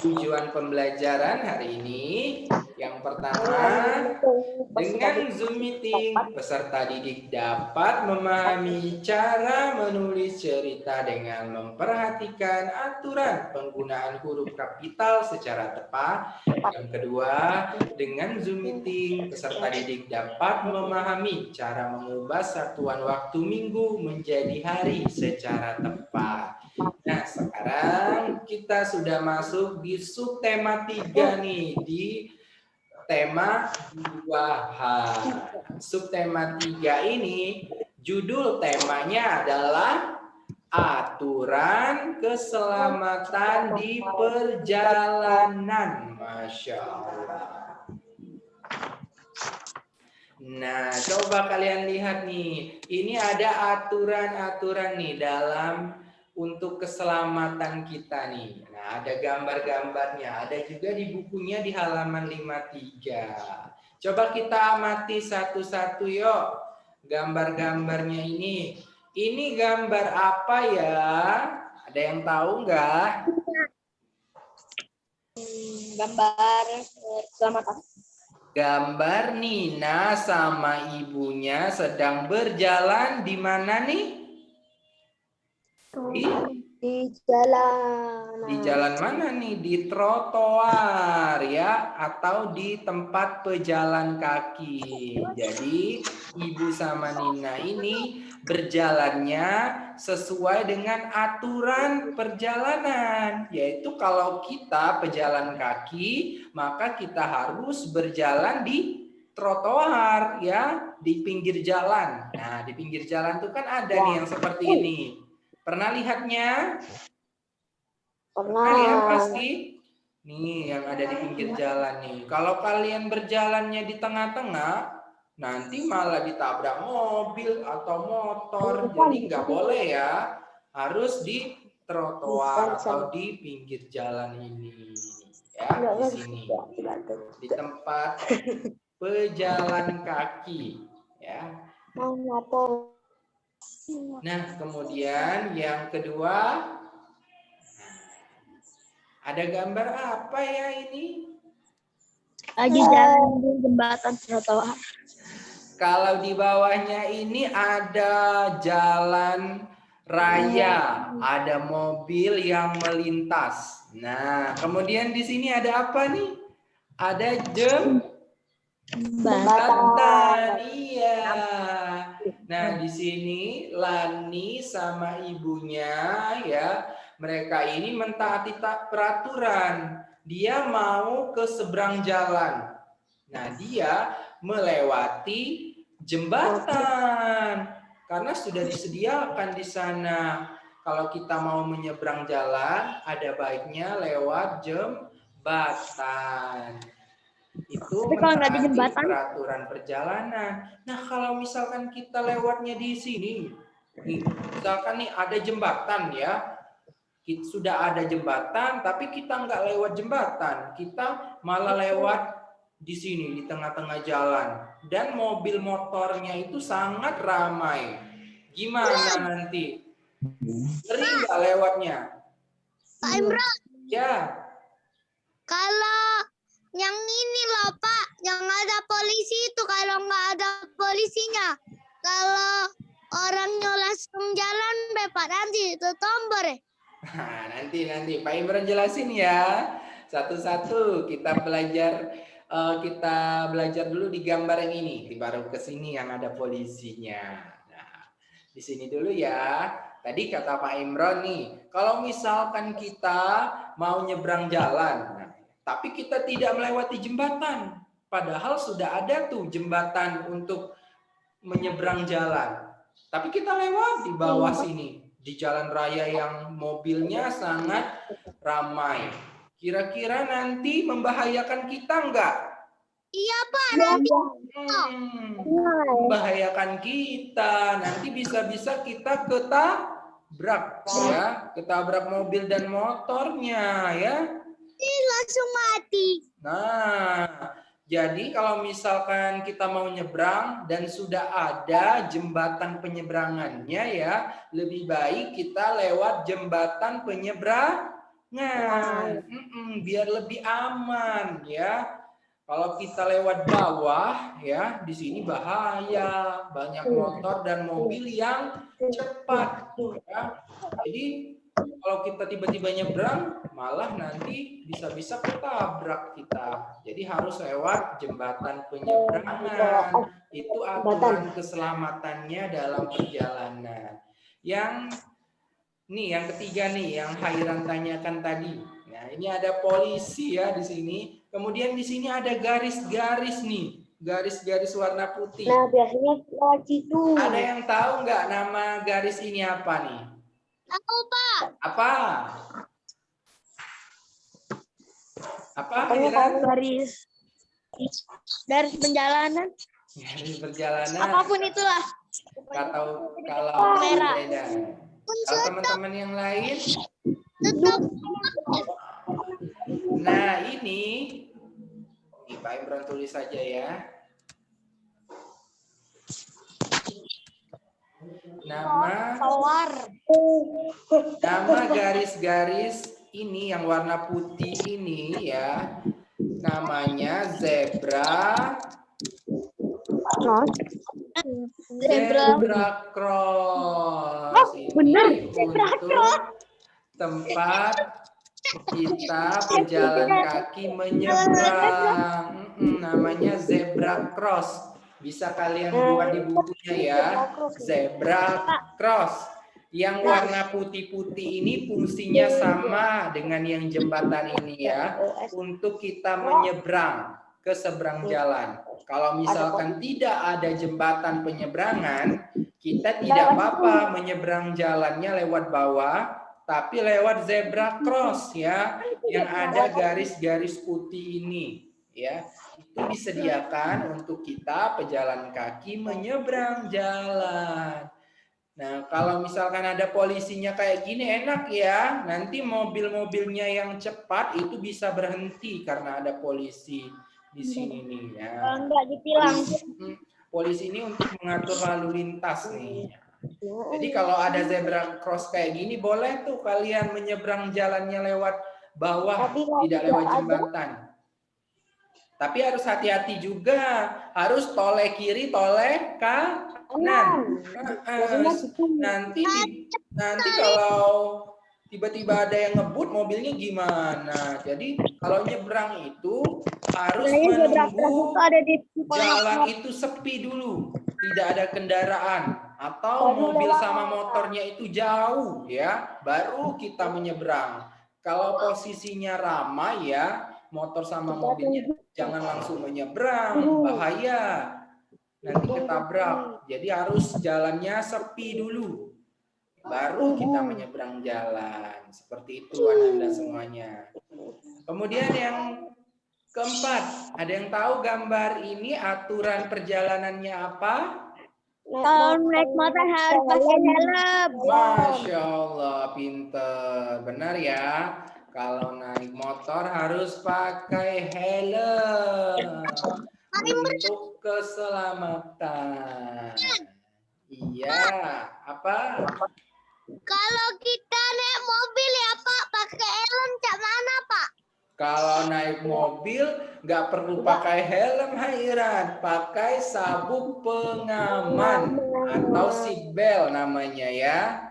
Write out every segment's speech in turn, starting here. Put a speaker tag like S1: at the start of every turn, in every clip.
S1: Tujuan pembelajaran hari ini yang pertama, dengan Zoom Meeting, peserta didik dapat memahami cara menulis cerita dengan memperhatikan aturan penggunaan huruf kapital secara tepat. Yang kedua, dengan Zoom Meeting, peserta didik dapat memahami cara mengubah satuan waktu minggu menjadi hari secara tepat. Nah, sekarang kita sudah masuk di subtema 3 nih, di tema 2H. Subtema 3 ini, judul temanya adalah aturan keselamatan di perjalanan. Masya Allah. Nah, coba kalian lihat nih. Ini ada aturan-aturan nih dalam untuk keselamatan kita nih. Nah, ada gambar-gambarnya. Ada juga di bukunya di halaman 53. Coba kita amati satu-satu yuk. Gambar-gambarnya ini. Ini gambar apa ya? Ada yang tahu nggak?
S2: Gambar keselamatan.
S1: Gambar Nina sama ibunya sedang berjalan di mana nih?
S2: Di jalan.
S1: Di jalan mana nih? Di trotoar ya, atau di tempat pejalan kaki. Jadi ibu sama Nina ini berjalannya sesuai dengan aturan perjalanan, yaitu kalau kita pejalan kaki maka kita harus berjalan di trotoar ya, di pinggir jalan. Nah, di pinggir jalan tuh kan ada nih yang seperti ini. Pernah lihatnya?
S2: Pernah
S1: Kalian pasti nih yang ada di pinggir jalan nih. Kalau kalian berjalannya di tengah-tengah, nanti malah ditabrak mobil atau motor. Jadi nggak boleh ya. Harus di trotoar atau di pinggir jalan ini. Ya, di sini. Di tempat pejalan kaki. Ya. Nah, kemudian yang kedua, ada gambar apa ya ini?
S2: lagi jalan di jembatan trotoar.
S1: Kalau di bawahnya ini ada jalan raya, ada mobil yang melintas. Nah, kemudian di sini ada apa nih? Ada jembatan. Iya. Nah, di sini Lani sama ibunya ya, mereka ini mentaati peraturan. Dia mau ke seberang jalan. Nah, dia melewati jembatan karena sudah disediakan di sana. Kalau kita mau menyeberang jalan, ada baiknya lewat jembatan. Itu mentaati peraturan perjalanan. Nah, kalau misalkan kita lewatnya di sini, nih, misalkan nih ada jembatan ya, sudah ada jembatan, tapi kita nggak lewat jembatan, kita malah lewat di sini di tengah-tengah jalan, dan mobil motornya itu sangat ramai. Gimana nanti? Ngeri nggak lewatnya?
S3: Pak Imran.
S1: Ya.
S3: Kalau yang ini loh Pak, yang ada polisi itu, kalau nggak ada polisinya, kalau orangnya langsung jalan Pak, nanti itu tombol ya.
S1: Nah, nanti Pak Imran jelasin ya. Satu-satu kita belajar dulu di gambar yang ini, baru ke sini yang ada polisinya. Nah, di sini dulu ya. Tadi kata Pak Imran nih, kalau misalkan kita mau nyebrang jalan, tapi kita tidak melewati jembatan, padahal sudah ada tuh jembatan untuk menyeberang jalan, tapi kita lewat di bawah sini, di jalan raya yang mobilnya sangat ramai. Kira-kira nanti membahayakan kita enggak?
S3: Iya Pak, nanti
S1: membahayakan kita. Nanti bisa-bisa kita ketabrak ya, ketabrak mobil dan motornya ya.
S3: Langsung mati.
S1: Nah, jadi kalau misalkan kita mau nyebrang dan sudah ada jembatan penyeberangannya ya, lebih baik kita lewat jembatan penyeberangan. biar lebih aman ya. Kalau kita lewat bawah ya, di sini bahaya, banyak motor dan mobil yang cepat ya. Jadi kalau kita tiba-tiba nyebrang, malah nanti bisa-bisa ketabrak kita. Jadi harus lewat jembatan penyeberangan. Itu aturan keselamatannya dalam perjalanan. Yang ketiga nih, yang Hairan tanyakan tadi. Nah, ini ada polisi ya di sini. Kemudian di sini ada garis-garis nih, garis-garis warna putih.
S2: Nah, biasanya lewat situ.
S1: Ada yang tahu nggak nama garis ini apa nih?
S3: Tahu, Pak.
S1: Apa? Apa?
S2: Garis perjalanan.
S1: Garis perjalanan.
S2: Apapun itulah.
S1: Nggak tahu kalau
S2: Merah.
S1: beda. Kalau teman-teman yang lain?
S3: Tetap.
S1: Nah, ini Pak Imran tulis saja ya. Nama garis-garis ini yang warna putih ini ya, namanya zebra cross.
S2: Benar,
S1: zebra cross. Tempat kita pejalan kaki menyeberang, namanya zebra cross. Bisa kalian buat di bukunya ya, zebra cross. Yang warna putih-putih ini fungsinya sama dengan yang jembatan ini ya, untuk kita menyeberang ke seberang jalan. Kalau misalkan tidak ada jembatan penyeberangan, kita tidak apa-apa menyeberang jalannya lewat bawah, tapi lewat zebra cross ya, yang ada garis-garis putih ini ya. Itu disediakan untuk kita pejalan kaki menyeberang jalan. Nah, kalau misalkan ada polisinya kayak gini enak ya. Nanti mobil-mobilnya yang cepat itu bisa berhenti karena ada polisi di sini nih ya.
S2: Enggak ditilang.
S1: Polisi ini untuk mengatur lalu lintas nih. Jadi kalau ada zebra cross kayak gini boleh tuh kalian menyeberang jalannya lewat bawah, tidak lewat jembatan. Tapi harus hati-hati juga, harus toleh kiri, toleh kanan. Nanti kalau tiba-tiba ada yang ngebut mobilnya gimana? Jadi kalau nyebrang itu harus menunggu jalan itu sepi dulu, tidak ada kendaraan atau mobil sama motornya itu jauh ya, baru kita menyeberang. Kalau posisinya ramai ya, motor sama mobilnya jangan langsung menyeberang, bahaya. Nanti ketabrak. Jadi harus jalannya sepi dulu. Baru kita menyeberang jalan. Seperti itu Anda semuanya. Kemudian yang keempat, ada yang tahu gambar ini aturan perjalanannya apa?
S2: Kalau naik motor harus pakai helm.
S1: Masya Allah, pinter. Benar ya. Kalau naik motor harus pakai helm untuk keselamatan. Iya, apa?
S3: Kalau kita naik mobil ya Pak, pakai helm cak mana Pak?
S1: Kalau naik mobil nggak perlu pakai helm Hairan, pakai sabuk pengaman atau seatbelt namanya ya.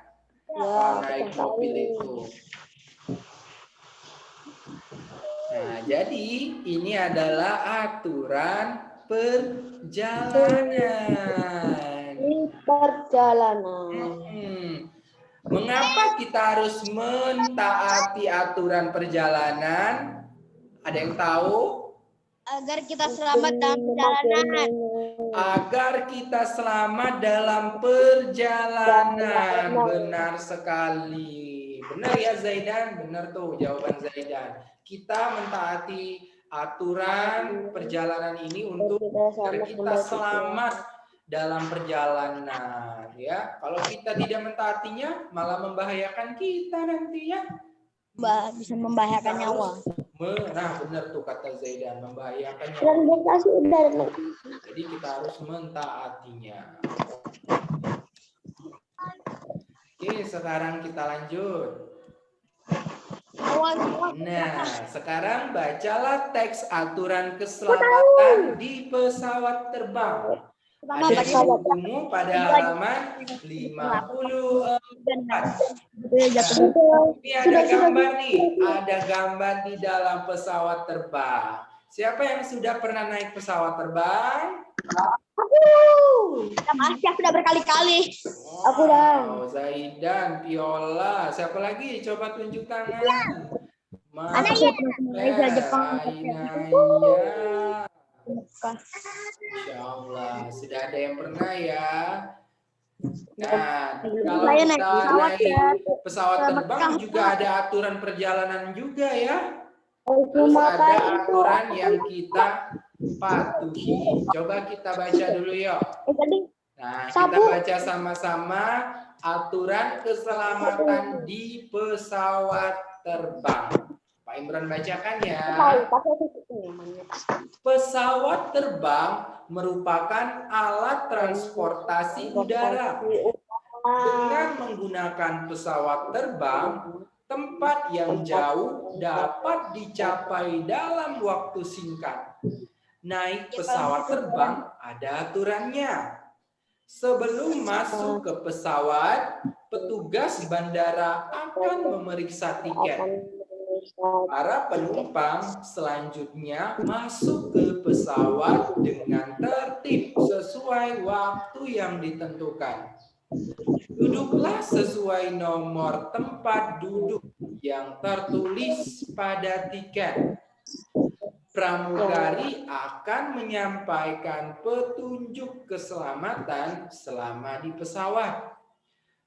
S1: Kalau naik mobil itu. Nah, jadi ini adalah aturan perjalanan. Mengapa kita harus mentaati aturan perjalanan? Ada yang tahu?
S2: Agar kita selamat dalam perjalanan.
S1: Agar kita selamat dalam perjalanan. Benar sekali. Benar ya Zaidan? Benar tuh jawaban Zaidan. Kita mentaati aturan perjalanan ini untuk agar kita selamat dalam perjalanan ya. Kalau kita tidak mentaatinya malah membahayakan kita nanti ya.
S2: Bisa membahayakan nyawa.
S1: Nah, benar tuh kata Zaidan, membahayakan nyawa. Jadi kita harus mentaatinya. Oke, sekarang kita lanjut. Nah, sekarang bacalah teks aturan keselamatan di pesawat terbang. Ada di bukumu pada halaman 54. Ini ada gambar nih, ada gambar di dalam pesawat terbang. Siapa yang sudah pernah naik pesawat terbang?
S2: Pasti aku udah berkali-kali.
S1: Aku dah. Zaidan, Viola, siapa lagi? Coba tunjuk tangan.
S2: Malaysia, Jepang.
S1: Ainaya. Insya Allah, sudah ada yang pernah ya. Nah, kalau
S2: Saya
S1: kita
S2: naik pesawat
S1: naik
S2: ya.
S1: pesawat terbang juga ada aturan perjalanan juga ya. Terus
S2: Cuma
S1: ada
S2: kayak itu.
S1: aturan yang kita patuhi. Coba kita baca dulu yuk. Nah, kita baca sama-sama aturan keselamatan di pesawat terbang. Pak Imran bacakan ya. Pesawat terbang merupakan alat transportasi udara. Dengan menggunakan pesawat terbang, tempat yang jauh dapat dicapai dalam waktu singkat. Naik pesawat terbang ada aturannya. Sebelum masuk ke pesawat, petugas bandara akan memeriksa tiket. Para penumpang selanjutnya masuk ke pesawat dengan tertib sesuai waktu yang ditentukan. Duduklah sesuai nomor tempat duduk yang tertulis pada tiket. Pramugari akan menyampaikan petunjuk keselamatan selama di pesawat.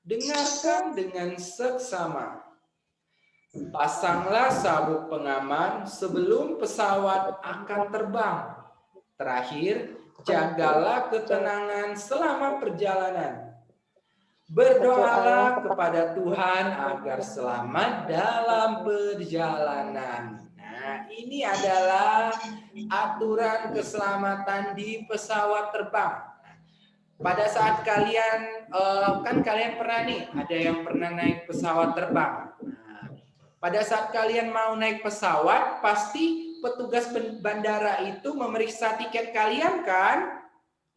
S1: Dengarkan dengan seksama. Pasanglah sabuk pengaman sebelum pesawat akan terbang. Terakhir, jagalah ketenangan selama perjalanan. Berdoalah kepada Tuhan agar selamat dalam perjalanan. Nah, ini adalah aturan keselamatan di pesawat terbang. Pada saat kalian, kan kalian pernah nih, ada yang pernah naik pesawat terbang. Nah, pada saat kalian mau naik pesawat, pasti petugas bandara itu memeriksa tiket kalian kan?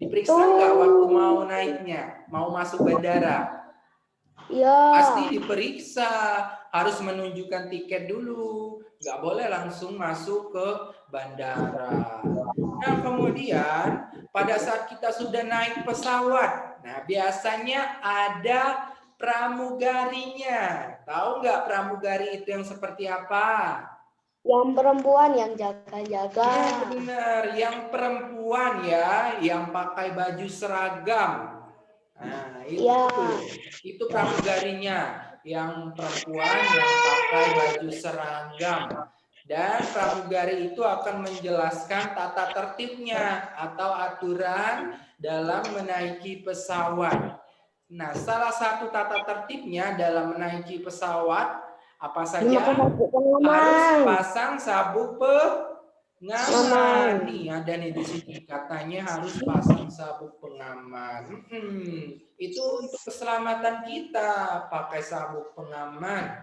S1: Diperiksa nggak waktu mau naiknya, mau masuk bandara?
S2: Iya.
S1: Pasti diperiksa, harus menunjukkan tiket dulu. Nggak boleh langsung masuk ke bandara. Nah, kemudian pada saat kita sudah naik pesawat, nah biasanya ada pramugarinya. Tahu nggak pramugari itu yang seperti apa?
S2: Yang perempuan yang jaga-jaga.
S1: Ya, benar, yang perempuan ya, yang pakai baju seragam. Nah, itu pramugarinya, yang perempuan yang pakai baju seragam. Dan pramugari itu akan menjelaskan tata tertibnya atau aturan dalam menaiki pesawat. Nah, salah satu tata tertibnya dalam menaiki pesawat apa saja? Harus pasang sabuk pengaman. Nih ada nih di sini katanya harus pasang sabuk pengaman. Itu untuk keselamatan kita pakai sabuk pengaman.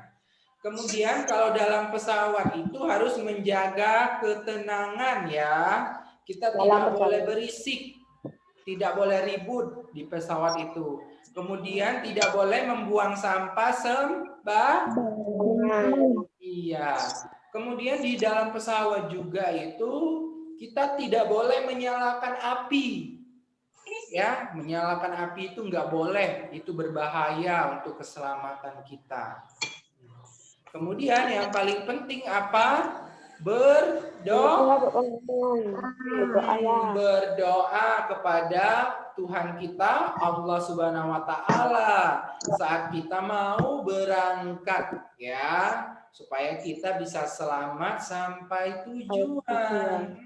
S1: Kemudian kalau dalam pesawat itu harus menjaga ketenangan ya. Kita tidak boleh berisik, tidak boleh ribut di pesawat itu. Kemudian tidak boleh membuang sampah sembarangan. Iya. Kemudian di dalam pesawat juga itu kita tidak boleh menyalakan api. Ya, menyalakan api itu nggak boleh, itu berbahaya untuk keselamatan kita. Kemudian yang paling penting apa? Berdoa kepada Tuhan kita Allah Subhanahu wa taala saat kita mau berangkat ya, supaya kita bisa selamat sampai tujuan.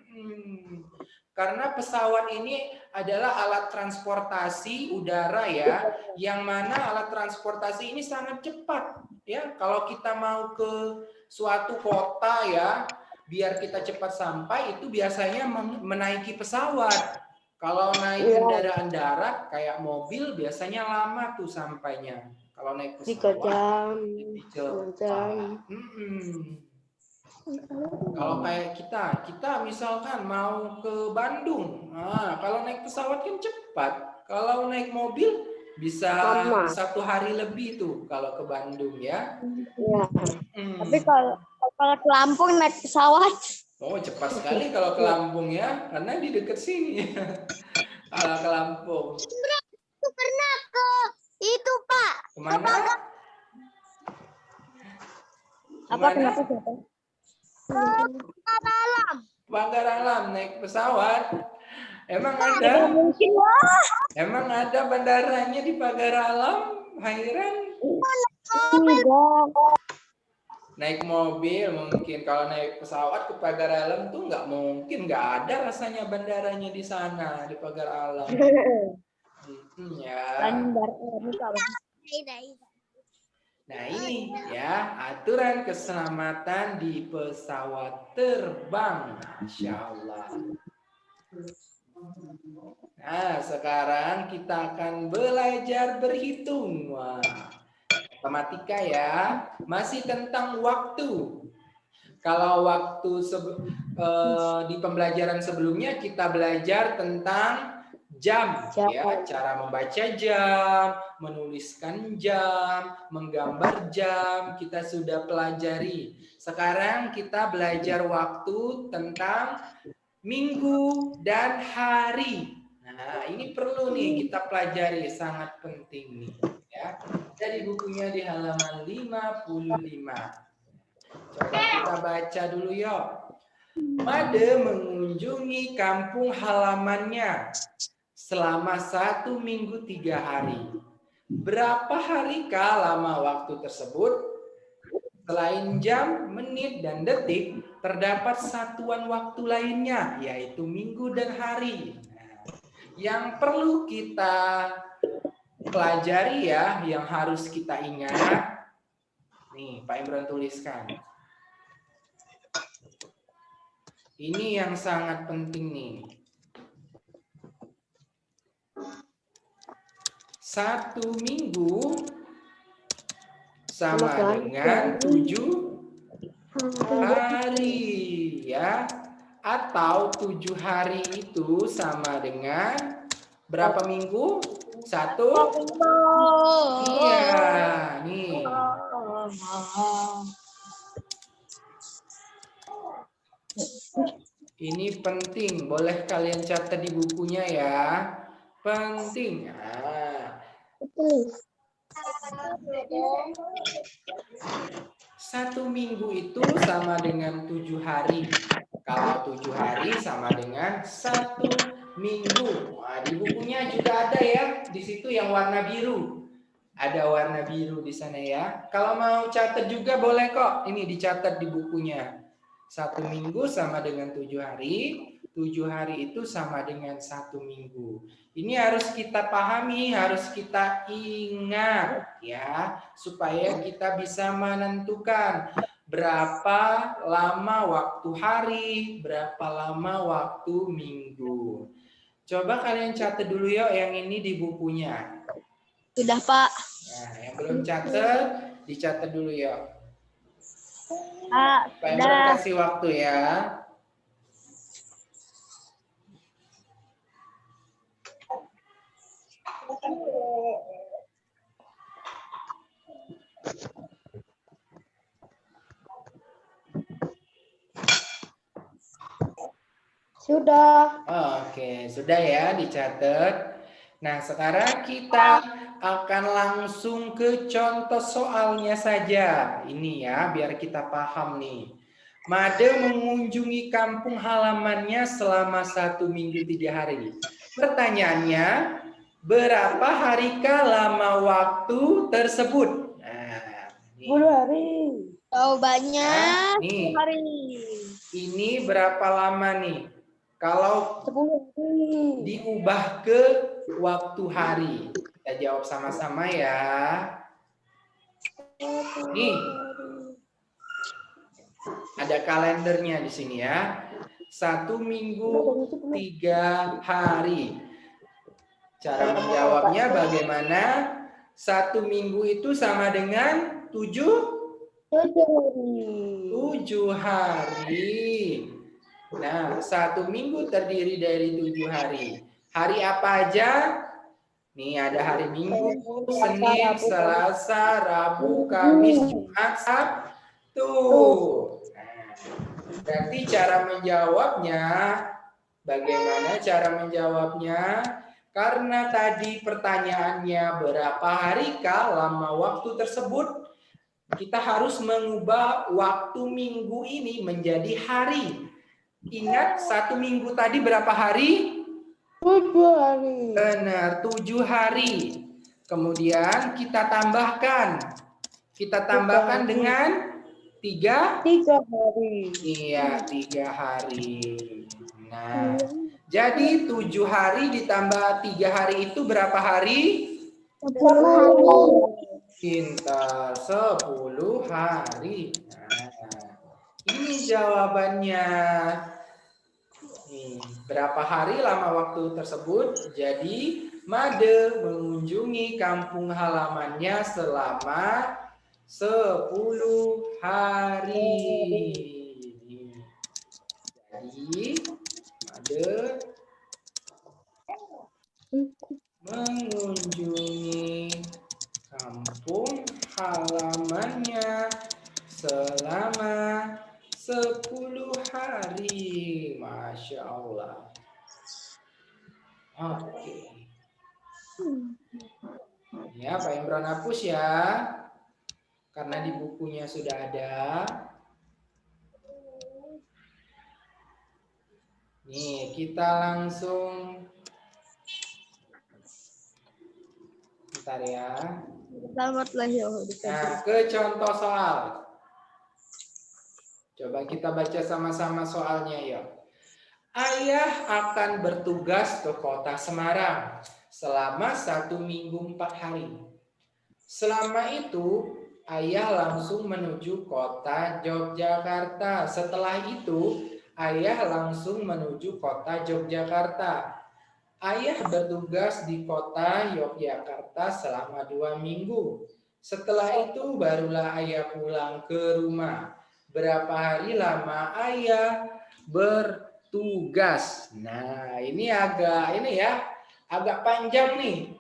S1: Karena pesawat ini adalah alat transportasi udara ya, yang mana alat transportasi ini sangat cepat ya. Kalau kita mau ke suatu kota ya, biar kita cepat sampai itu biasanya menaiki pesawat. Kalau naik kendaraan darat kayak mobil biasanya lama tuh sampainya. Kalau naik
S4: 3
S1: pesawat
S4: jam.
S1: lebih
S4: 2
S1: cepat.
S4: jam.
S1: Kalau kayak kita misalkan mau ke Bandung, nah, kalau naik pesawat kan cepat. Kalau naik mobil bisa
S4: Lama.
S1: 1 hari lebih tuh kalau ke Bandung ya.
S4: Ya.
S2: Tapi kalau ke Lampung naik pesawat.
S1: Oh, cepat sekali kalau ke Lampung ya, karena di dekat sini. Kalau ke Lampung.
S3: Itu pernah ke itu Pak.
S1: Kemana?
S2: Apa
S1: Kemana?
S2: kenapa siapa?
S3: Ke alam.
S1: Bangkalan naik pesawat. Emang
S2: Tidak
S1: ada?
S2: mungkin lah.
S1: Emang ada bandaranya di Pagar Alam? Hairan?
S2: Tidak.
S1: Naik mobil mungkin. Kalau naik pesawat ke Pagar Alam tuh nggak mungkin. Nggak ada rasanya bandaranya di sana, di Pagar Alam. Ya.
S2: Bandar ini apa?
S1: Nah ini ya aturan keselamatan di pesawat terbang. Masya Allah. Nah sekarang kita akan belajar berhitung. Wah, matematika ya. Masih tentang waktu. Kalau waktu di pembelajaran sebelumnya kita belajar tentang jam, ya, cara membaca jam, menuliskan jam, menggambar jam, kita sudah pelajari. Sekarang kita belajar waktu tentang minggu dan hari. Nah, ini perlu nih kita pelajari, sangat penting nih, ya. Dari bukunya di halaman 55. Coba kita baca dulu yuk. Made mengunjungi kampung halamannya selama 1 minggu 3 hari. Berapa harikah lama waktu tersebut? Selain jam, menit, dan detik, terdapat satuan waktu lainnya, yaitu minggu dan hari. Nah, yang perlu kita pelajari ya, yang harus kita ingat. Nih, Pak Imran tuliskan. Ini yang sangat penting nih. 1 minggu sama dengan 7 hari ya. Atau 7 hari itu sama dengan berapa minggu? 1? Iya, nih. Ini penting, boleh kalian catat di bukunya ya. Penting. Nah. 1 minggu itu sama dengan 7 hari. Kalau 7 hari sama dengan 1 minggu. Nah, di bukunya juga ada ya, di situ yang warna biru. Ada warna biru di sana ya. Kalau mau catat juga boleh kok. Ini dicatat di bukunya. 1 minggu sama dengan 7 hari. 7 hari itu sama dengan 1 minggu. Ini harus kita pahami, harus kita ingat ya, supaya kita bisa menentukan berapa lama waktu hari, berapa lama waktu minggu. Coba kalian catat dulu yuk yang ini di bukunya.
S2: Sudah, Pak.
S1: Nah, yang belum catat, dicatat dulu yuk.
S2: Pak,
S1: Pak Imran
S2: sudah.
S1: kasih waktu ya.
S4: Sudah.
S1: Oke, sudah ya dicatat. Nah, sekarang kita akan langsung ke contoh soalnya saja. Ini ya, biar kita paham nih. Made mengunjungi kampung halamannya selama 1 minggu 3 hari. Pertanyaannya, berapa harikah lama waktu tersebut? Nah, nih.
S4: 10 hari.
S2: Jawabannya
S1: Nah, nih.
S2: 10 hari.
S1: Ini berapa lama nih? Kalau
S4: 10 hari.
S1: diubah ke waktu hari. Kita jawab sama-sama ya. Nih. Ada kalendernya di sini ya. 1 minggu 3 hari. Cara menjawabnya bagaimana? 1 minggu itu sama dengan 7 hari. Nah, 1 minggu terdiri dari 7 hari. Hari apa aja? Nih ada hari Minggu, Senin, Selasa, Rabu, Kamis, Jumat, Sabtu. Nah, berarti cara menjawabnya, bagaimana cara menjawabnya? Karena tadi pertanyaannya berapa harikah lama waktu tersebut? Kita harus mengubah waktu minggu ini menjadi hari. Ingat 1 minggu tadi berapa hari?
S4: 7 hari.
S1: Benar, 7 hari. Kemudian kita tambahkan. Kita tambahkan dengan 3
S4: hari.
S1: Iya, 3 hari. Nah, jadi 7 hari ditambah 3 hari itu berapa hari?
S2: 10 hari.
S1: Pintar, 10 hari. Nah, ini jawabannya. Nih, berapa hari lama waktu tersebut? Jadi, Made mengunjungi kampung halamannya selama 10 hari. Jadi, Made mengunjungi kampung halamannya selama 10 hari. Masya Allah. Oke. Ya, Pak Imran hapus ya. Karena di bukunya sudah ada. Nih, kita langsung. Bentar ya.
S2: Selamat lahir.
S1: Nah, ke contoh soal. Coba kita baca sama-sama soalnya ya. Ayah akan bertugas ke kota Semarang selama 1 minggu 4 hari. Selama itu, ayah langsung menuju kota Yogyakarta. Setelah itu, ayah langsung menuju kota Yogyakarta. Ayah bertugas di kota Yogyakarta selama 2 minggu. Setelah itu barulah ayah pulang ke rumah. Berapa hari lama ayah bertugas? Nah, ini agak panjang nih.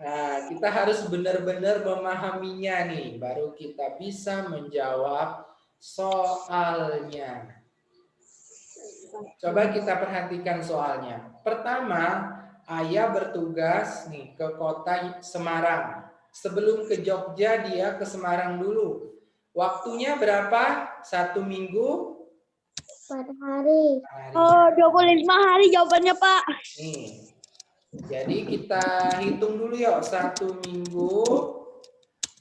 S1: Nah, kita harus benar-benar memahaminya nih, baru kita bisa menjawab soalnya. Coba kita perhatikan soalnya. Pertama, ayah bertugas nih ke kota Semarang. Sebelum ke Jogja, dia ke Semarang dulu. Waktunya berapa? 1 minggu?
S2: 4 hari.
S3: Oh,
S2: 25 hari jawabannya, Pak.
S1: Nih. Jadi kita hitung dulu yuk. 1 minggu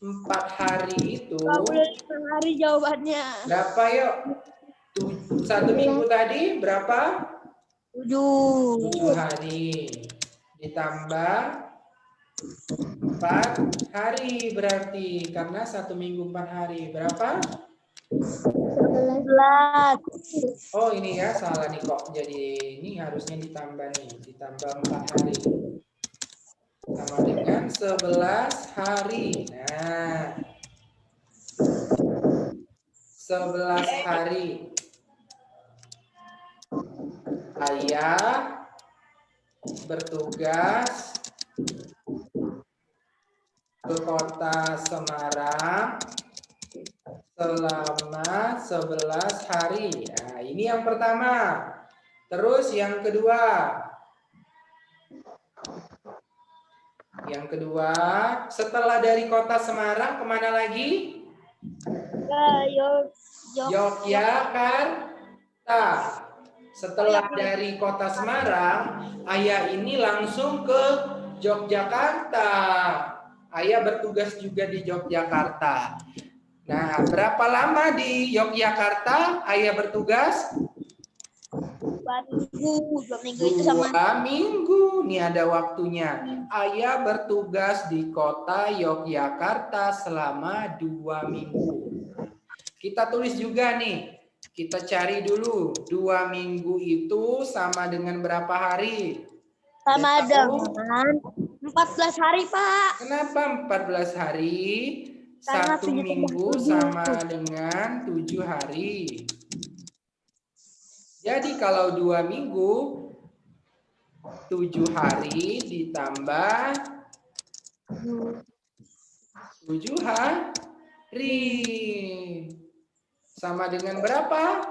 S1: 4 hari itu
S2: 25 hari jawabannya.
S1: berapa yuk? 1 minggu tadi berapa?
S2: 7
S1: hari. Ditambah 4 hari berarti. Karena 1 minggu 4 hari. Berapa?
S2: 11.
S1: Oh ini ya salah nih kok. Jadi ini harusnya ditambah nih. Ditambah 4 hari. Sama dengan 11 hari. Nah. 11 hari. Ayah bertugas ke kota Semarang selama 11 hari. Nah, ini yang pertama. Terus yang kedua. Yang kedua, setelah dari kota Semarang kemana lagi? Yogyakarta. Setelah dari kota Semarang, ayah ini langsung ke Yogyakarta. Ayah bertugas juga di Yogyakarta. Nah, berapa lama di Yogyakarta ayah bertugas?
S2: 2 minggu itu sama.
S1: 2 minggu. Nih ada waktunya. Ayah bertugas di kota Yogyakarta selama 2 minggu. Kita tulis juga nih. Kita cari dulu. 2 minggu itu sama dengan berapa hari?
S2: Sama dengan 14 hari, Pak.
S1: Kenapa 14 hari?
S2: Karena
S1: 1
S2: 7 tambah
S1: minggu
S2: 7.
S1: sama dengan 7 hari. Jadi kalau 2 minggu, 7 hari ditambah 7 hari. Sama dengan berapa?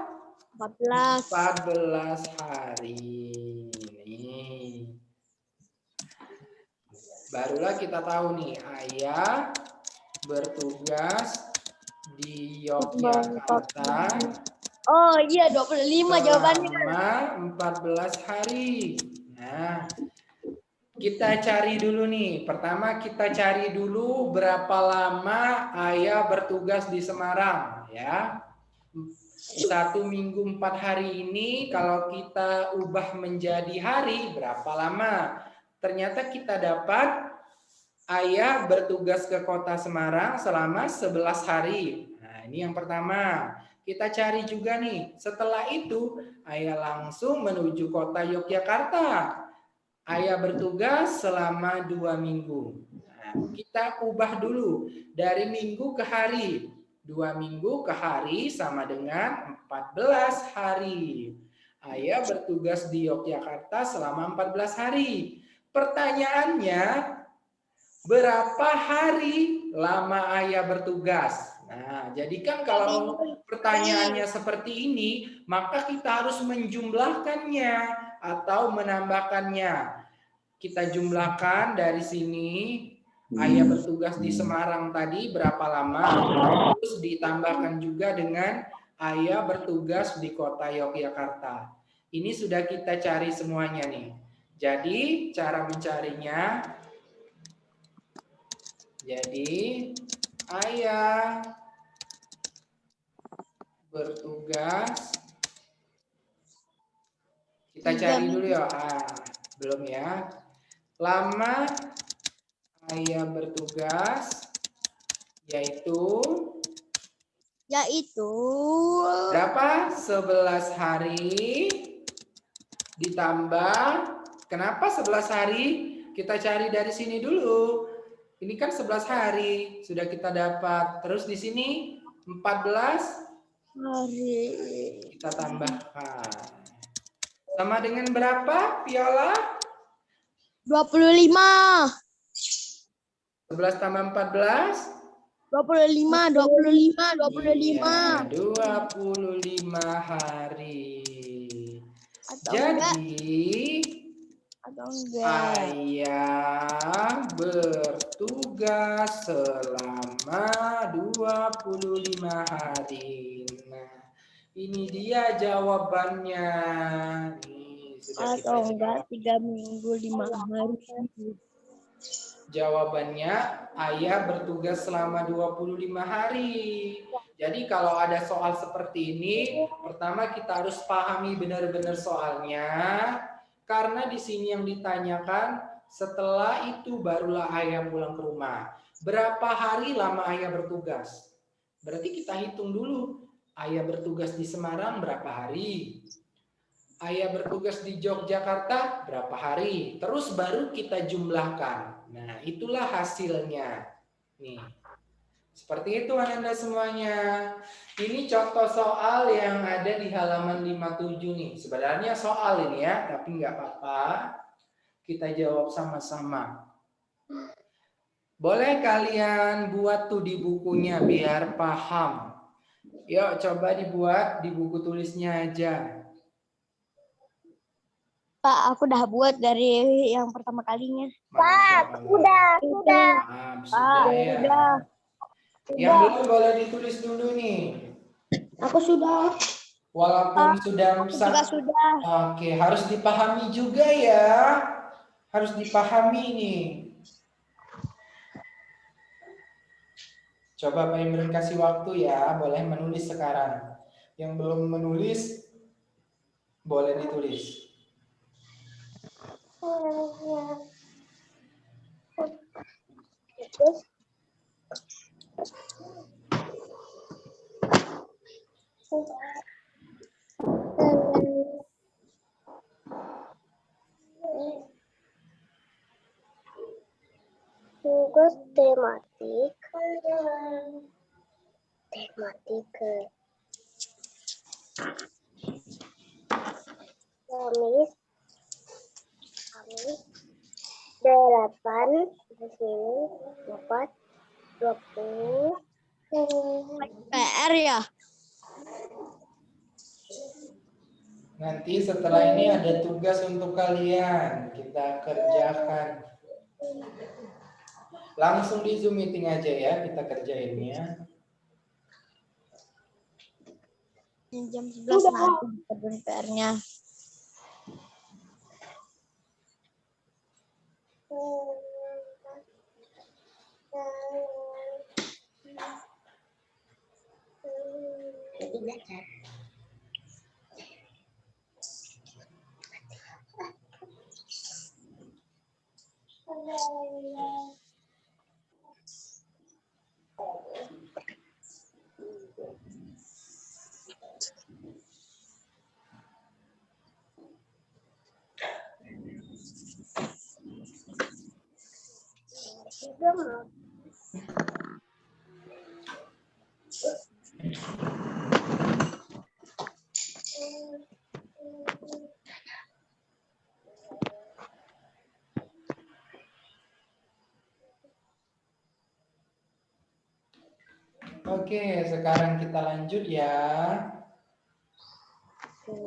S2: 14.
S1: 14 hari. Nih. Barulah kita tahu nih, ayah bertugas di Yogyakarta
S2: Oh iya, 25 jawabannya.
S1: selama 14 hari. Nah, kita cari dulu nih. Pertama kita cari dulu berapa lama ayah bertugas di Semarang, ya. 1 minggu 4 hari ini kalau kita ubah menjadi hari, berapa lama? Ternyata kita dapat ayah bertugas ke kota Semarang selama 11 hari. Nah, ini yang pertama. Kita cari juga nih. Setelah itu, ayah langsung menuju kota Yogyakarta. Ayah bertugas selama 2 minggu. Nah, kita ubah dulu dari minggu ke hari. 2 minggu ke hari sama dengan 14 hari. Ayah bertugas di Yogyakarta selama 14 hari. Pertanyaannya, berapa hari lama ayah bertugas? Nah, jadi kan kalau pertanyaannya seperti ini, maka kita harus menjumlahkannya atau menambahkannya. Kita jumlahkan dari sini, ayah bertugas di Semarang tadi berapa lama, terus ditambahkan juga dengan ayah bertugas di kota Yogyakarta. Ini sudah kita cari semuanya nih. Jadi cara mencarinya, jadi ayah bertugas, kita cari dulu ya. Belum ya. Lama ayah bertugas yaitu berapa? 11 hari ditambah, kenapa 11 hari? Kita cari dari sini dulu. Ini kan 11 hari sudah kita dapat. Terus di sini 14
S2: Hari.
S1: kita tambahkan. Sama dengan berapa, Viola?
S2: 25.
S1: 11 tambah 14?
S2: 25.
S1: Iya, 25 hari.
S2: Atau enggak.
S1: Ayah bertugas selama 25 hari. Nah, ini dia jawabannya. Nih, sudah kita
S2: Atau enggak
S1: jawab.
S2: 3 minggu 5 hari.
S1: Jawabannya, ayah bertugas selama 25 hari. Jadi kalau ada soal seperti ini, pertama kita harus pahami benar-benar soalnya. Karena di sini yang ditanyakan, setelah itu barulah ayah pulang ke rumah. Berapa hari lama ayah bertugas? Berarti kita hitung dulu. Ayah bertugas di Semarang berapa hari? Ayah bertugas di Yogyakarta berapa hari? Terus baru kita jumlahkan. Nah, itulah hasilnya. Nih. Seperti itu Anda semuanya. Ini contoh soal yang ada di halaman 57 nih. Sebenarnya soal ini ya, tapi nggak apa-apa. Kita jawab sama-sama. Boleh kalian buat tuh di bukunya biar paham. Yuk coba dibuat di buku tulisnya aja.
S2: Pak, aku udah buat dari yang pertama kalinya.
S1: Pak,
S3: Sudah.
S1: sudah ya. Yang belum boleh ditulis dulu nih.
S2: Aku sudah.
S1: Walaupun sudah
S2: Sudah.
S1: Oke, harus dipahami juga ya. Harus dipahami nih. Coba Pak Imran kasih waktu ya, boleh menulis sekarang. Yang belum menulis boleh ditulis.
S3: Tugas tematik. Kamis 8 di sini 4 20.
S2: PR ya.
S1: Nanti setelah ini ada tugas untuk kalian. Kita kerjakan. Langsung di Zoom meeting aja ya kita kerjainnya.
S2: Jam 11 nanti kerjain PR-nya.
S1: Oke, sekarang kita lanjut ya.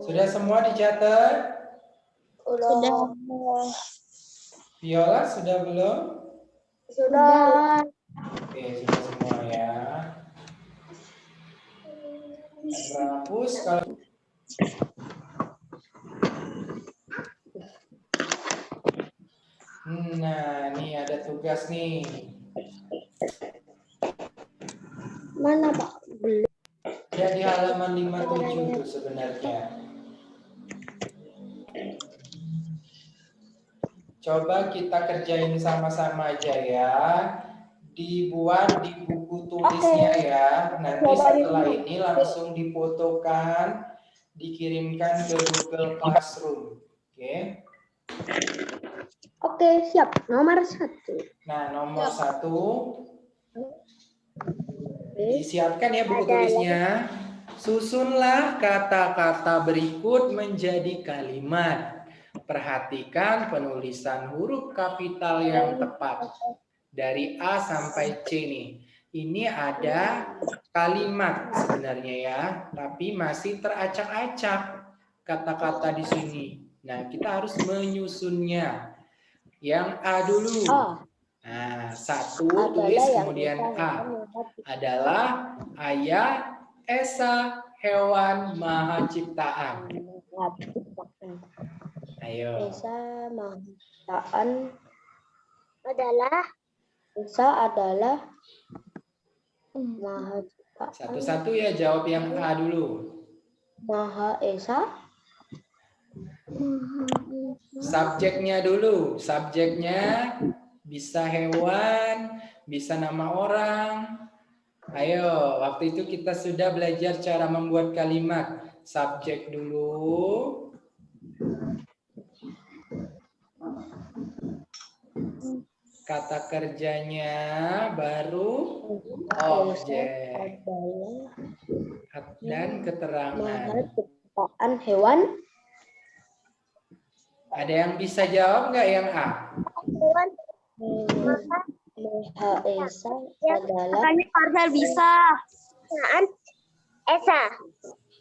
S1: Sudah semua dicatat?
S2: Sudah.
S1: Viola sudah belum?
S3: Sudah.
S1: Oke, sudah semua ya. Hapus kalau nah, nih ada tugas nih.
S3: Mana Pak? Belum.
S1: Ya di halaman 57 tuh sebenarnya. Coba kita kerjain sama-sama aja ya. Dibuat di buku tulisnya ya. Nanti setelah ini langsung difotokan, dikirimkan ke Google Classroom. Oke.
S3: Oke, siap. Nomor 1.
S1: Nah, nomor 1 disiapkan ya buku tulisnya. Susunlah kata-kata berikut menjadi kalimat. Perhatikan penulisan huruf kapital yang tepat. Dari A sampai C nih. Ini ada kalimat sebenarnya ya, tapi masih teracak-acak kata-kata di sini. Nah, kita harus menyusunnya. Yang A dulu. Nah, 1 tulis kemudian A. Adalah ayah, esa, hewan, maha ciptaan. Ayo.
S3: Esa Mahaciptaan adalah Maha Ciptaan.
S1: Satu-satu ya jawab yang A dulu.
S3: Maha Esa.
S1: Subjeknya dulu. Subjeknya bisa hewan, bisa nama orang. Ayo, waktu itu kita sudah belajar cara membuat kalimat. Subjek dulu. Kata kerjanya baru objek dan keterangan.
S3: Maha Ciptaan hewan.
S1: Ada yang bisa jawab nggak yang A?
S3: Hewan. Maha Esa adalah
S2: Katanya Farzal bisa.
S3: Esa.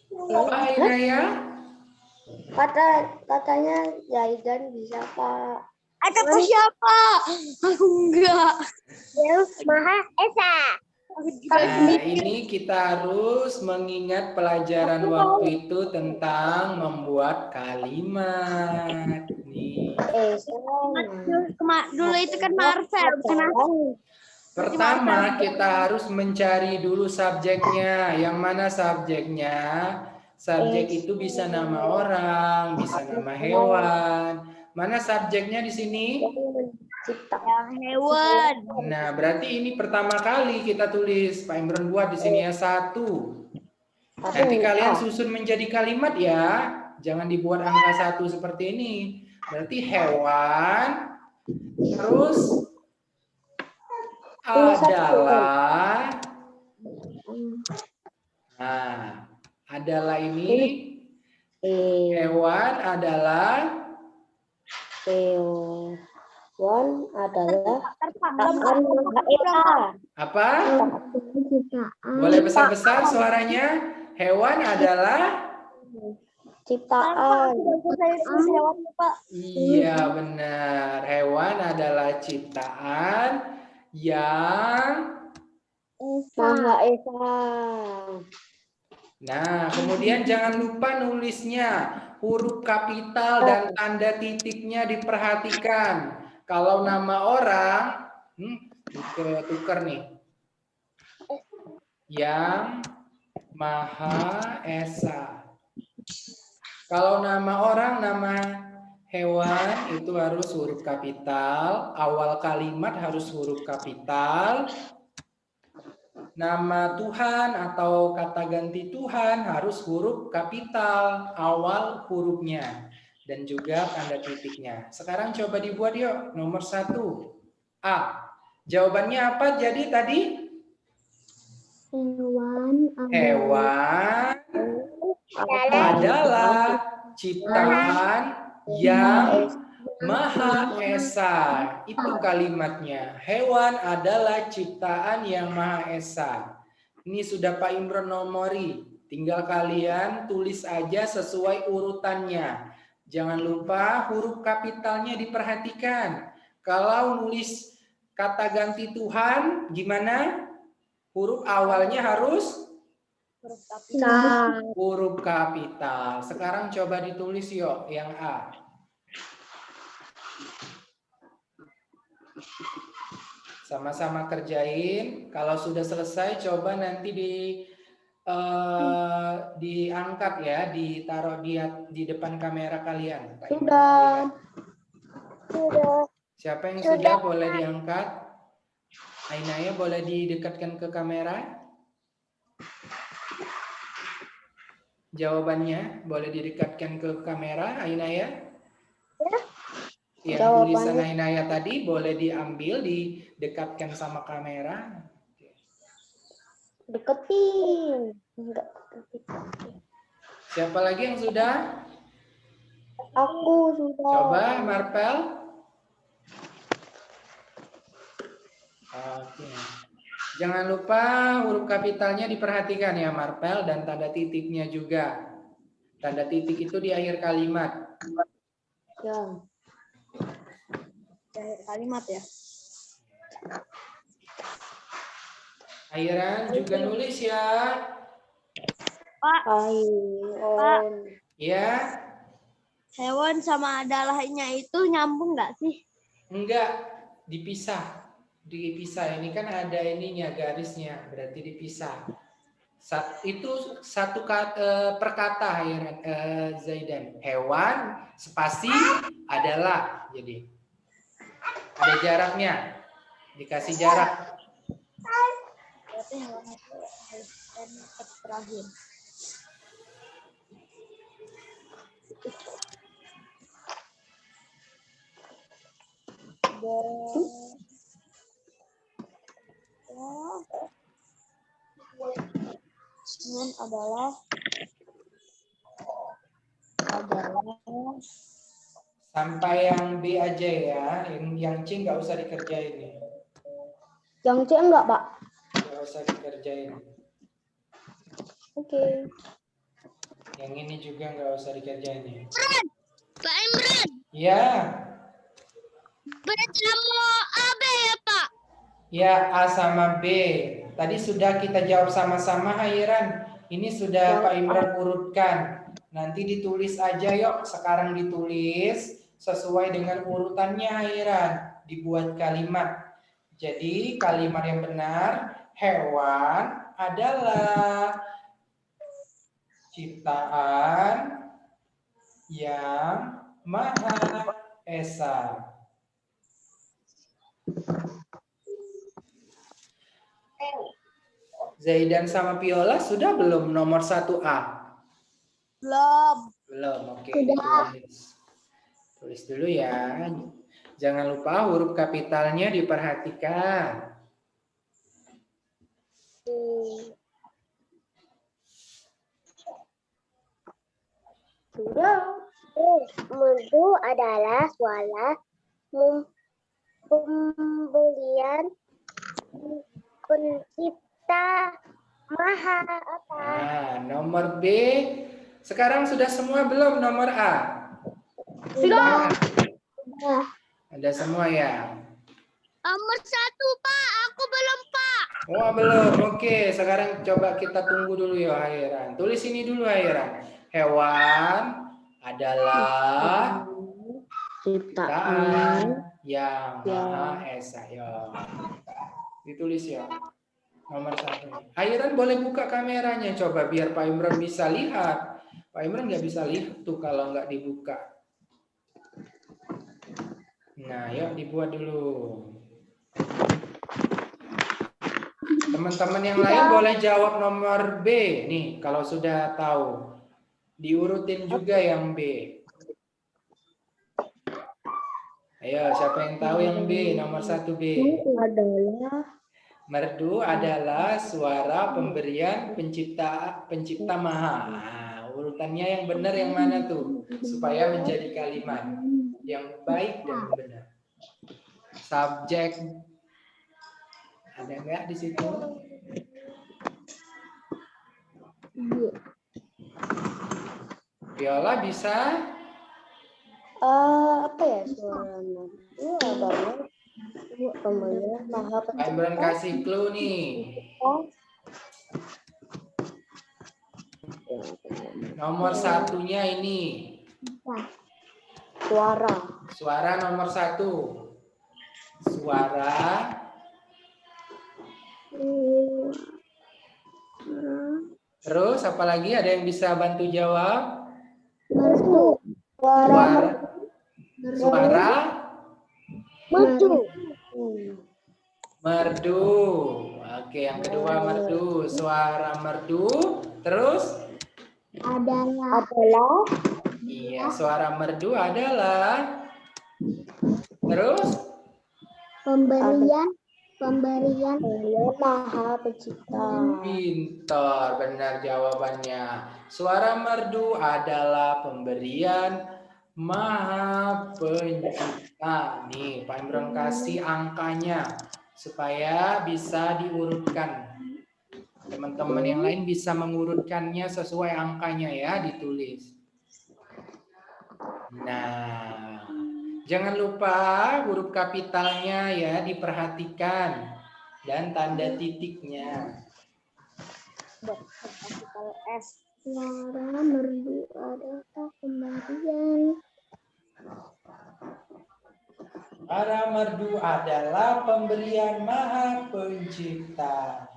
S1: Apa Inaya?
S3: Katanya Zaidan bisa Pak.
S2: Ada siapa? Aku enggak.
S3: Maha Esa.
S1: Nah, ini kita harus mengingat pelajaran waktu itu tentang membuat kalimat. Nih.
S2: Dulu itu kan Marvel, bukan aku.
S1: Pertama, kita harus mencari dulu subjeknya. Yang mana subjeknya? Subjek itu bisa nama orang, bisa nama hewan. Mana subjeknya di sini?
S2: Yang hewan.
S1: Nah, berarti ini pertama kali kita tulis. Pak Imron buat di sini ya 1. Nanti kalian susun menjadi kalimat ya. Jangan dibuat angka 1 seperti ini. Berarti hewan, terus adalah. Nah, adalah ini hewan adalah
S4: Hewan adalah
S1: apa? Boleh besar-besar suaranya. Hewan adalah
S4: ciptaan.
S1: iya benar. Hewan adalah ciptaan yang
S4: Maha Esa.
S1: Nah, kemudian jangan lupa nulisnya. Huruf kapital dan tanda titiknya diperhatikan. Kalau nama orang, tuker nih. Yang Maha Esa. Kalau nama orang, nama hewan itu harus huruf kapital. Awal kalimat harus huruf kapital. Nama Tuhan atau kata ganti Tuhan harus huruf kapital awal hurufnya dan juga tanda titiknya. Sekarang coba dibuat yuk. Nomor 1 A. Jawabannya apa jadi tadi? Hewan adalah ciptaan yang Maha Esa. Itu kalimatnya. Hewan adalah ciptaan yang Maha Esa. Ini sudah Pak Imron nomori. Tinggal kalian tulis aja sesuai urutannya. Jangan lupa huruf kapitalnya diperhatikan. Kalau nulis kata ganti Tuhan, gimana? Huruf awalnya harus huruf kapital. Sekarang coba ditulis yuk yang A. Sama-sama kerjain. Kalau sudah selesai, coba nanti diangkat ya, ditaruh di depan kamera kalian.
S4: Sudah.
S1: Siapa yang sudah boleh diangkat? Ainaya boleh didekatkan ke kamera? Jawabannya boleh didekatkan ke kamera, Ainaya? Yang tulisan Ainaya tadi boleh diambil, didekatkan sama kamera.
S4: Deketin. Enggak.
S1: Siapa lagi yang sudah?
S4: Aku sudah.
S1: Coba Marpel. Oke. Jangan lupa huruf kapitalnya diperhatikan ya Marpel dan tanda titiknya juga. Tanda titik itu di akhir kalimat.
S4: Ya.
S2: Kalimat ya.
S1: Airan juga nulis ya.
S4: Aion.
S1: Ya.
S2: Hewan sama adalahnya itu nyambung nggak sih?
S1: Enggak, dipisah. Dipisah. Ini kan ada ininya garisnya, berarti dipisah. Itu satu per kata Zaidan. Hewan spasi adalah. Jadi ada jaraknya. Dikasih jarak.
S2: Berarti hewan itu harus terakhir. Hewan adalah
S1: Sampai yang B aja ya. Yang C nggak usah dikerjain nih.
S4: Yang C enggak, Pak?
S1: Nggak usah dikerjain.
S4: Oke.
S1: Yang ini juga nggak usah dikerjain nih.
S3: Pak Imran,
S1: Ya.
S3: berarti kamu AB ya Pak?
S1: Ya, A sama B. Tadi sudah kita jawab sama-sama, Hairan. Ini sudah Pak Imran urutkan. Nanti ditulis aja yuk. Sekarang ditulis sesuai dengan urutannya, Hairan. Dibuat kalimat. Jadi kalimat yang benar, hewan adalah ciptaan yang Maha Esa. Zaidan sama Viola sudah belum nomor 1A?
S2: belum.
S1: Belum, oke. Ditulis. Tulis dulu ya. Jangan lupa huruf kapitalnya diperhatikan.
S4: Sudah.
S3: Merdu adalah suara pemberian pencipta maha apa?
S1: Nah, nomor B. Sekarang sudah semua belum nomor A?
S4: Sudah.
S1: Ada semua ya?
S3: Nomor 1, Pak. Aku belum, Pak.
S1: Oh, belum. Oke, sekarang coba kita tunggu dulu ya, Hairan. Tulis ini dulu, Hairan. Hewan adalah ciptaan yang Maha Esa. Ya. Ditulis ya. Nomor 1. Hairan boleh buka kameranya coba biar Pak Imran bisa lihat. Pak Imran nggak bisa lihat tuh kalau nggak dibuka. Nah, yuk dibuat dulu. Teman-teman yang lain boleh jawab nomor B. Nih, kalau sudah tahu. Diurutin juga yang B. Ayo, siapa yang tahu yang B? Nomor 1 B.
S4: Adalah
S1: Merdu adalah suara pemberian pencipta maha. Nah, urutannya yang benar yang mana tuh? Supaya menjadi kalimat yang baik dan benar. Subjek ada nggak di situ? Viola bisa?
S4: apa ya suara itu adalah pemberian maha
S1: Pak Imran kasih clue nih. Nomor satunya ini.
S4: Suara.
S1: Suara nomor 1. Suara terus apalagi ada yang bisa bantu jawab?
S4: Merdu.
S1: Suara
S3: Merdu.
S1: merdu. Oke, yang kedua merdu. Suara merdu. Terus?
S3: Adalah
S1: Iya, suara merdu adalah. Terus?
S3: pemberian
S4: Maha Pencipta.
S1: Pintar, benar jawabannya. Suara merdu adalah pemberian Maha Pencipta. Nih, Pak Imron kasih angkanya supaya bisa diurutkan. Teman-teman yang lain bisa mengurutkannya sesuai angkanya ya, ditulis. Nah, jangan lupa huruf kapitalnya ya diperhatikan dan tanda titiknya.
S4: Kapital S.
S3: suara merdu adalah pemberian
S1: Suara merdu adalah pemberian Maha Pencipta.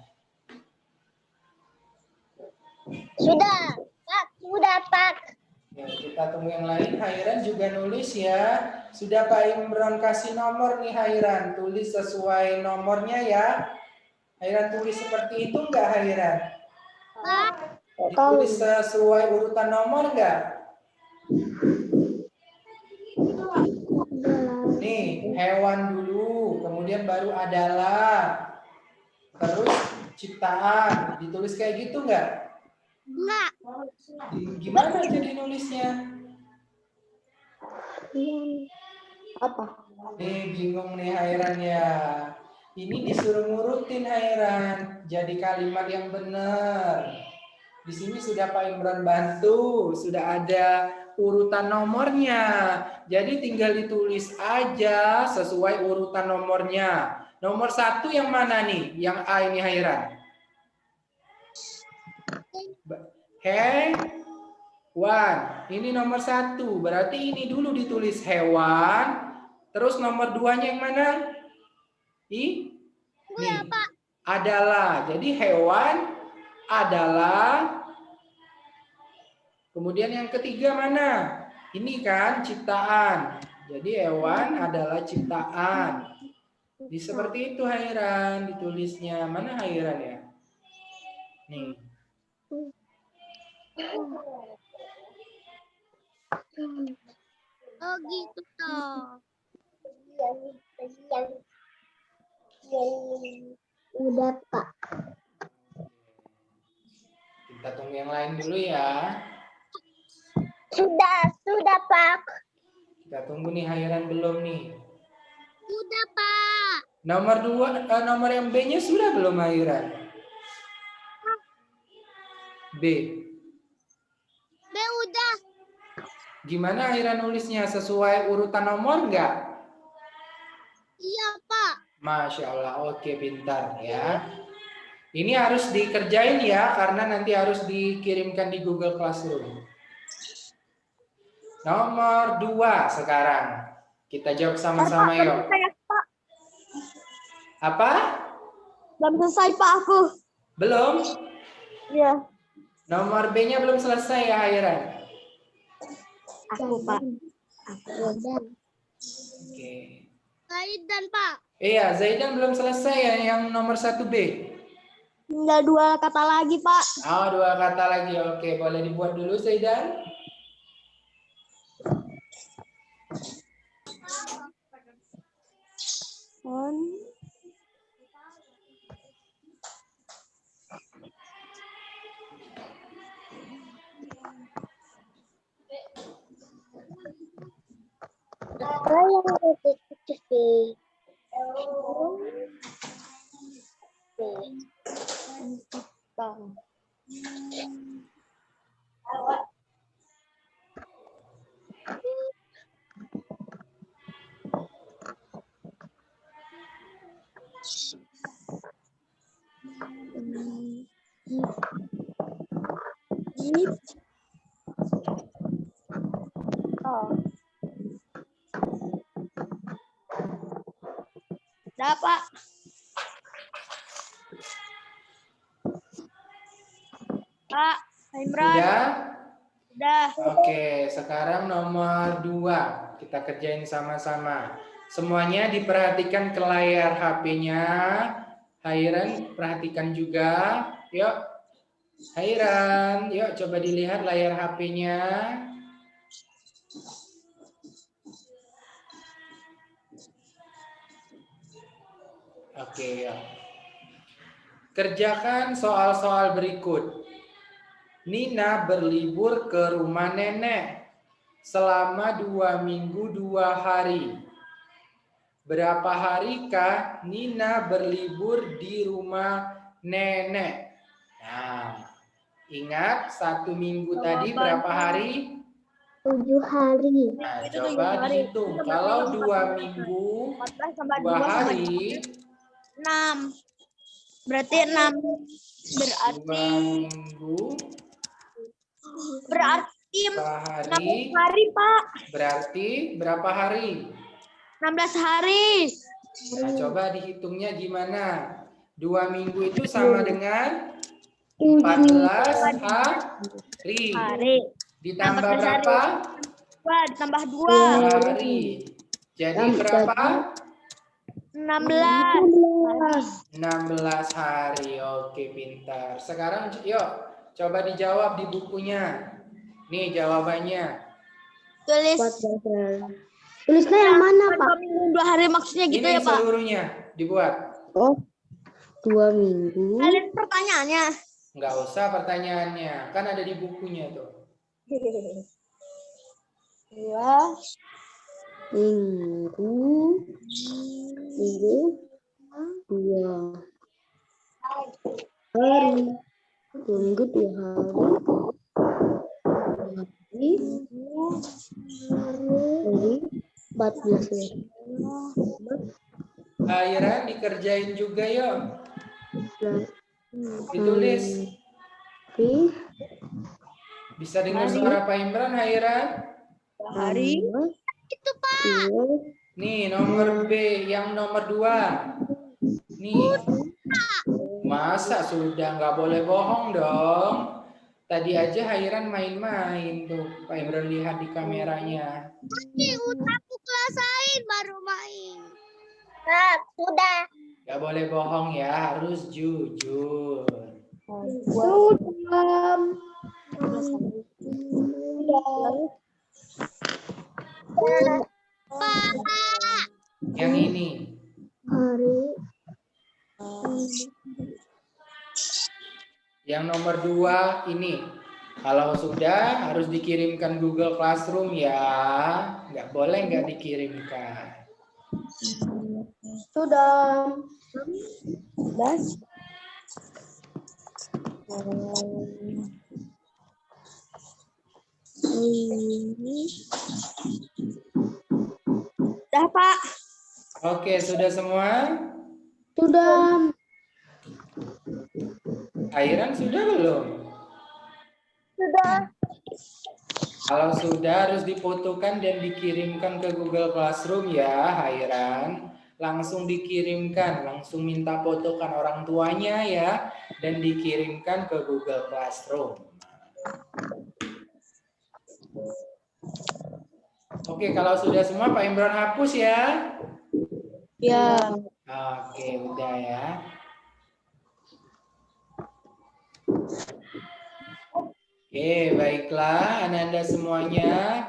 S3: sudah Pak.
S1: Ya, kita tunggu yang lain. Hairan juga nulis ya. Sudah Pak Imron kasih nomor nih Hairan. Tulis sesuai nomornya ya. Hairan tulis seperti itu enggak Hairan? Ditulis sesuai urutan nomor enggak? Nih, hewan dulu, kemudian baru adalah. Terus ciptaan. Ditulis kayak gitu enggak?
S3: Enggak.
S1: Gimana jadi nulisnya?
S4: Apa?
S1: Nih bingung nih Hairan ya. Ini disuruh ngurutin Hairan. Jadi kalimat yang benar. Di sini sudah Pak Imran bantu. Sudah ada urutan nomornya. Jadi tinggal ditulis aja sesuai urutan nomornya. Nomor 1 yang mana nih? Yang A ini Hairan. Hewan. Ini nomor 1. Berarti ini dulu ditulis hewan. Terus nomor 2-nya yang mana? Nih. Adalah. Jadi hewan adalah. Kemudian yang ketiga mana? Ini kan ciptaan. Jadi hewan adalah ciptaan. Di seperti itu Hairan ditulisnya. Mana Hairan ya? Nih.
S3: Oh gitu toh. Udah Pak.
S1: Kita tunggu yang lain dulu ya.
S3: Sudah Pak.
S1: Kita tunggu nih, Hairan belum nih.
S3: Sudah Pak.
S1: Nomor 2, nomor yang B-nya sudah belum, Hairan? B.
S3: B udah.
S1: Gimana Hairan nulisnya? Sesuai urutan nomor nggak?
S3: Iya Pak.
S1: Masya Allah, oke, pintar ya. Ini harus dikerjain ya, karena nanti harus dikirimkan di Google Classroom. Nomor 2 sekarang. Kita jawab sama-sama yuk. Apa?
S2: Belum selesai Pak aku.
S1: Belum?
S2: Iya.
S1: Nomor B-nya belum selesai ya, Hairan?
S2: Aku Pak.
S1: Oke.
S3: Zaidan Pak.
S1: Iya, Zaidan belum selesai ya yang nomor 1B.
S2: Tinggal 2 kata lagi Pak.
S1: Oh, 2 kata lagi. Oke, boleh dibuat dulu Zaidan.
S2: Udah Pak. Pak, Imran.
S1: Sudah?
S2: Udah.
S1: Oke, sekarang nomor 2. Kita kerjain sama-sama. Semuanya diperhatikan ke layar HP-nya. Hairan, perhatikan juga. Yuk. Hairan, yuk coba dilihat layar HP-nya. Oke, yuk. Kerjakan soal-soal berikut. Nina berlibur ke rumah nenek selama 2 minggu 2 hari. Berapa harikah Nina berlibur di rumah nenek? Nah, ingat 1 minggu tadi berapa hari?
S3: 7 hari.
S1: Nah,
S2: Itu
S1: coba
S2: 7 hari.
S1: dihitung. Kalau 2 minggu
S2: 14 tambah
S1: 2
S2: 2 sama
S1: hari,
S2: 6. Berarti 6.
S1: 2 minggu
S2: Berarti
S1: 2 hari,
S2: 16 hari, Pak.
S1: berarti berapa hari?
S2: 16 hari.
S1: Nah, coba dihitungnya gimana? 2 minggu itu sama dengan 14 hari. Ditambah berapa?
S2: 2 ditambah 2.
S1: 2 hari. Jadi berapa?
S2: 16.
S1: 16 hari. Oke, pintar. Sekarang yuk, coba dijawab di bukunya. Nih jawabannya.
S4: Tulisnya yang mana, Pak?
S2: 2 minggu 2 hari maksudnya gitu
S1: Ini
S2: ya, Pak.
S1: seluruhnya dibuat.
S4: Oh, 2 minggu.
S2: Kalian pertanyaannya.
S1: Nggak usah pertanyaannya. Kan ada di bukunya tuh.
S2: 2
S4: Minggu 2 hari. 2 minggu 2 hari. Jadi 14 hari.
S1: Akhiran dikerjain juga yuk. Ditulis. Bisa dengar suara Pak Imran, Hairan?
S2: hari.
S3: Itu Pak.
S1: Nih nomor B, yang nomor 2. Nih. Masa sudah, nggak boleh bohong dong. Tadi aja Hairan main-main tuh. Pak Imran lihat di kameranya.
S3: Ini udah aku kelasain baru main. Nah, sudah.
S1: Nggak boleh bohong ya, harus jujur.
S3: Pak.
S1: Yang ini. Yang nomor 2 ini. Kalau sudah harus dikirimkan Google Classroom ya. Nggak boleh nggak dikirimkan.
S4: Sudah.
S2: Dah, Pak.
S1: Oke, sudah semua?
S4: Sudah.
S1: Airan sudah belum?
S2: Sudah.
S1: Kalau sudah harus difotokan dan dikirimkan ke Google Classroom ya, Airan. Langsung dikirimkan, langsung minta fotokan orang tuanya ya, dan dikirimkan ke Google Classroom. Oke, kalau sudah semua Pak Imran hapus ya.
S4: Ya.
S1: Oke, udah ya. Oke, baiklah Anda semuanya.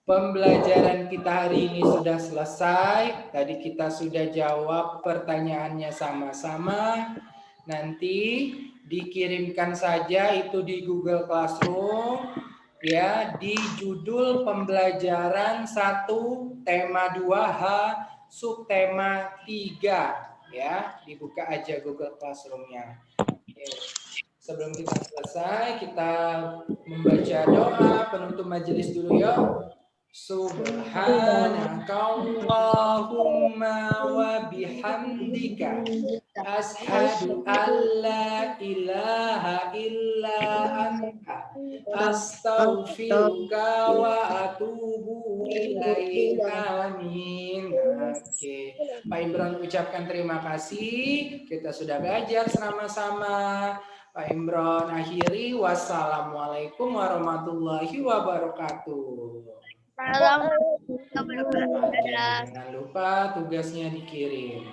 S1: Pembelajaran kita hari ini sudah selesai. Tadi kita sudah jawab pertanyaannya sama-sama. Nanti dikirimkan saja itu di Google Classroom ya, di judul pembelajaran 1 tema 2H subtema 3 ya. Dibuka aja Google Classroom-nya. Oke. Sebelum kita selesai, kita membaca doa penutup majelis dulu ya. Subhanakallahumma wa bihamdika ashhadu an la ilaha illa anta astaghfiruka wa atubu ilaik. Amin. Oke. Pak Imran ucapkan terima kasih. Kita sudah belajar sama-sama. Pak Imran akhiri, wassalamualaikum warahmatullahi wabarakatuh.
S3: Salam.
S1: Oke, jangan lupa tugasnya dikirim.